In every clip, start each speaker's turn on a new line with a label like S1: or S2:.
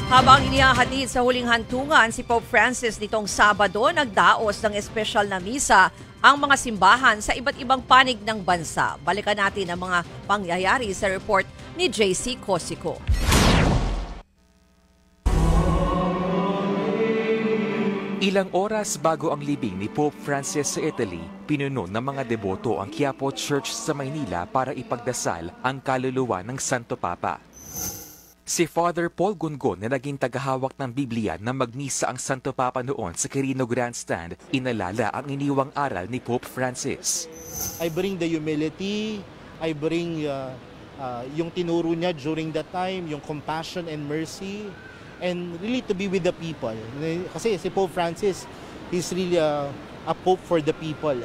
S1: Habang inihahatid sa huling hantungan si Pope Francis nitong Sabado, nagdaos ng espesyal na misa ang mga simbahan sa iba't ibang panig ng bansa. Balikan natin ang mga pangyayari sa report ni JC Cosico.
S2: Ilang oras bago ang libing ni Pope Francis sa Italy, pinuno ng mga deboto ang Quiapo Church sa Maynila para ipagdasal ang kaluluwa ng Santo Papa. Si Father Paul Gungon na naging tagahawak ng Biblia na magmisa ang Santo Papa noon sa Quirino Grandstand, inalala ang iniwang aral ni Pope Francis.
S3: I bring the humility, I bring yung tinuro niya during that time, yung compassion and mercy, and really to be with the people. Kasi si Pope Francis, he's really a Pope for the people.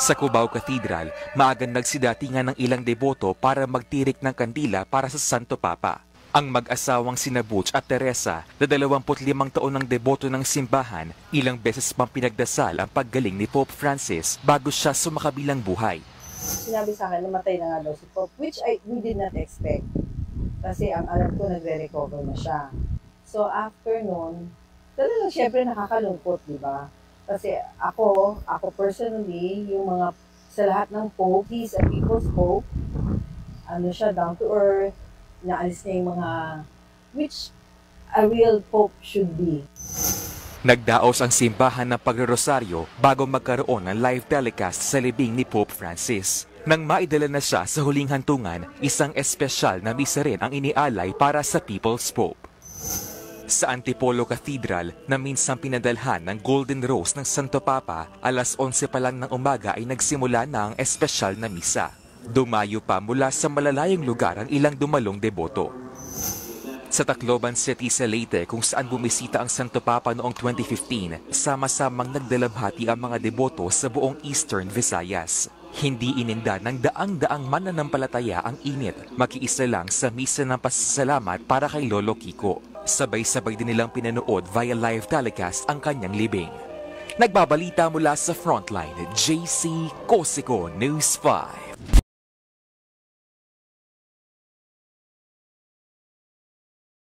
S2: Sa Cubao Cathedral, maagang nagsidatingan ng ilang deboto para magtirik ng kandila para sa Santo Papa. Ang mag-asawang sina Butch at Teresa, na 25 taon ng deboto ng simbahan, ilang beses pang pinagdasal ang paggaling ni Pope Francis bago siya sumakabilang buhay.
S4: Sinabi sa akin, namatay na nga daw si Pope, which we did not expect. Kasi ang alam ko, nagre-recover na siya. So after noon, talagang syempre nakakalungkot, di ba? Kasi ako personally, yung mga sa lahat ng Pope, he's a people's Pope. Ano siya, down to earth, naalis niya yung mga, which a real Pope should be.
S2: Nagdaos ang simbahan ng pagrorosaryo bago magkaroon ng live telecast sa libing ni Pope Francis. Nang maidala na siya sa huling hantungan, isang espesyal na misa rin ang inialay para sa People's Pope. Sa Antipolo Cathedral na minsang pinadalhan ng Golden Rose ng Santo Papa, alas 11 pa lang ng umaga ay nagsimula na ang espesyal na misa. Dumayo pa mula sa malalayong lugar ang ilang dumalong deboto. Sa Tacloban City sa Leyte kung saan bumisita ang Santo Papa noong 2015, sama-samang nagdalabhati ang mga deboto sa buong Eastern Visayas. Hindi ininda ng daang-daang mananampalataya ang init, makiisa lang sa misa ng pasasalamat para kay Lolo Kiko. Sabay-sabay din nilang pinanood via live telecast ang kanyang libing. Nagbabalita mula sa Frontline, JC Cosico, News 5.